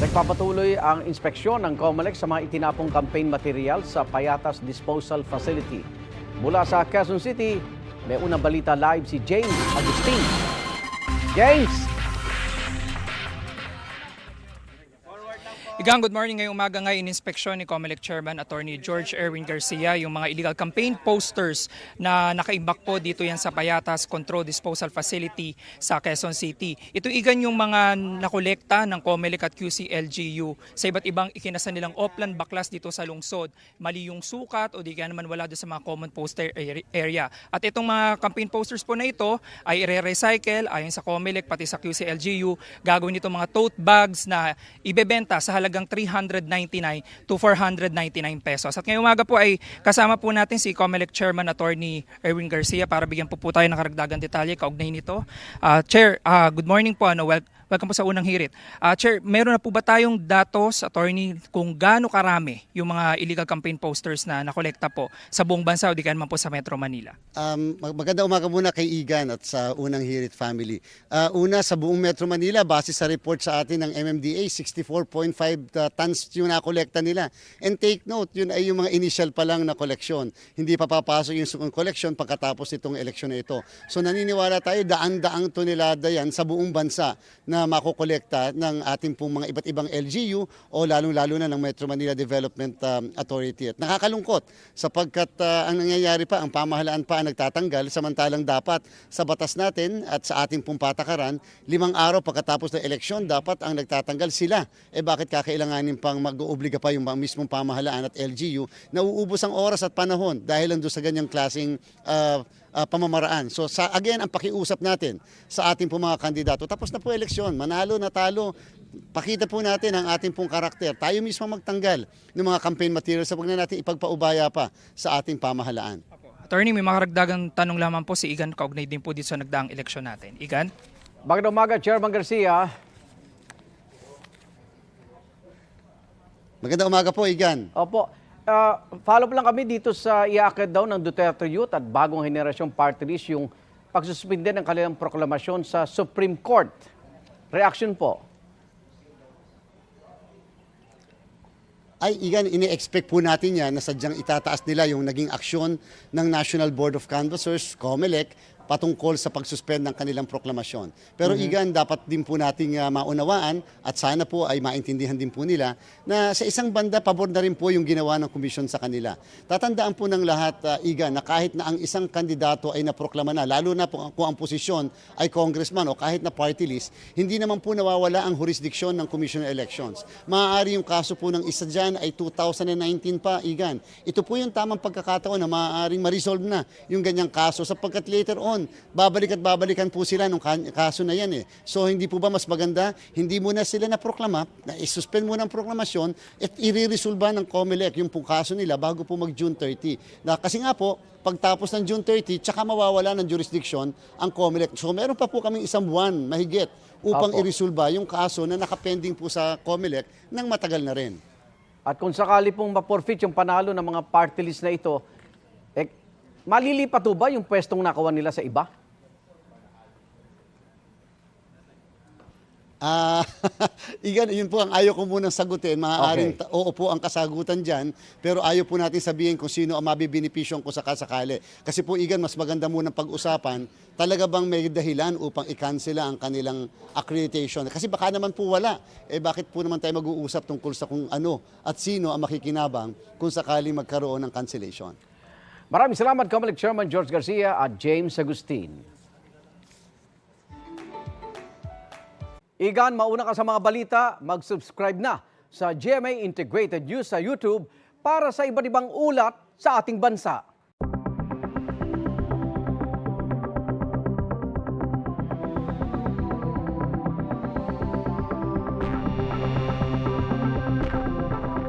Nagpapatuloy ang inspeksyon ng COMELEC sa mga itinapong campaign material sa Payatas Disposal Facility. Mula sa Quezon City, may unang balita live si James Agustin. James! Igang good morning. Ngayong umaga nga in-inspeksyon ni COMELEC Chairman Attorney George Erwin Garcia yung mga illegal campaign posters na nakaimbak po dito yan sa Payatas Control Disposal Facility sa Quezon City. Ito igan yung mga nakolekta ng COMELEC at QC-LGU sa iba't ibang ikinasa nilang Oplan baklas dito sa lungsod. Mali yung sukat o di kaya naman wala doon sa mga common poster area. At itong mga campaign posters po na ito ay i-recycle ayon sa COMELEC pati sa QC-LGU. Gagawin ito mga tote bags na ibebenta sa halagang 399 to 499 pesos. At ngayong umaga po ay kasama po natin si COMELEC Chairman Attorney Erwin Garcia para bigyan po tayo ng karagdagang detalye kaugnay nito. Chair, good morning po. Welcome po sa unang hirit. Chair, meron na po ba tayong datos, Attorney, kung gaano karami yung mga illegal campaign posters na nakolekta po sa buong bansa o di kaya naman po sa Metro Manila? Maganda umaga muna kay Igan at sa unang hirit family. Una, sa buong Metro Manila, base sa report sa atin ng MMDA, 64.5 tons yung nakolekta nila. And take note, yun ay yung mga initial pa lang na koleksyon. Hindi pa papasok yung koleksyon pagkatapos itong eleksyon na ito. So naniniwala tayo, daan-daang tonelada yan sa buong bansa na makokolekta ng ating pong mga iba't ibang LGU o lalong-lalo na ng Metro Manila Development Authority. At nakakalungkot sapagkat ang nangyayari pa, ang pamahalaan pa ang nagtatanggal samantalang dapat sa batas natin at sa ating pong patakaran, 5 araw pagkatapos ng eleksyon dapat ang nagtatanggal sila. Bakit kakailanganin pang mag-oobliga pa yung mismong pamahalaan at LGU na uubos ang oras at panahon dahil nandun sa ganyang klaseng pamamaraan. So again, ang pakiusap natin sa ating pong mga kandidato, tapos na po eleksyon, manalo, natalo, pakita po natin ang ating pong karakter. Tayo mismo magtanggal ng mga campaign materials sa wag na natin ipagpaubaya pa sa ating pamahalaan. Attorney, may mga karagdagang tanong lamang po si Igan kaugnay din po dito sa nagdaang eleksyon natin. Igan? Magandang umaga, Chairman Garcia. Magandang umaga po, Igan. Opo. Follow up lang kami dito sa iaakit daw ng Duterte Youth at bagong henerasyong party list yung pagsuspinde ng kanilang proklamasyon sa Supreme Court. Reaction po? Ay, Igan, ini-expect po natin yan na sadyang itataas nila yung naging aksyon ng National Board of Canvassers, COMELEC, patungkol sa pagsuspend ng kanilang proklamasyon. Pero Igan, dapat din po nating maunawaan at sana po ay maintindihan din po nila na sa isang banda, pabor na rin po yung ginawa ng komisyon sa kanila. Tatandaan po ng lahat, Igan, na kahit na ang isang kandidato ay naproklama na, lalo na po kung ang posisyon ay congressman o kahit na party list, hindi naman po nawawala ang jurisdiction ng Commission on Elections. Maaari yung kaso po ng isa dyan ay 2019 pa, Igan. Ito po yung tamang pagkakataon na maaaring ma-resolve na yung ganyang kaso sapagkat later on, babalik at babalikan po sila nung kaso na yan. So hindi po ba mas maganda, hindi muna sila naproklama, na isuspend muna ang proklamasyon at i-resolve ng COMELEC yung pong kaso nila bago po mag-June 30. Kasi nga po, pagtapos ng June 30, tsaka mawawala ng jurisdiction ang COMELEC. So meron pa po kaming isang buwan mahigit upang i-resolve yung kaso na nakapending po sa COMELEC ng matagal na rin. At kung sakali pong ma-forfeit yung panalo ng mga party list na ito, malilipat ba yung pwestong nakuha nila sa iba? Igan, yun po ang ayaw ko munang sagutin. Maaaring oo po ang kasagutan dyan, pero ayaw po natin sabihin kung sino ang mabibinipisyon ko sakasakali. Kasi po, Igan, mas maganda munang pag-usapan, talaga bang may dahilan upang i-cancela ang kanilang accreditation? Kasi baka naman po wala. Bakit po naman tayo mag-uusap tungkol sa kung ano at sino ang makikinabang kung sakaling magkaroon ng cancellation? Maraming salamat, COMELEC Chairman George Garcia at James Agustin. Igan, mauna ka sa mga balita, mag-subscribe na sa GMA Integrated News sa YouTube para sa iba't ibang ulat sa ating bansa.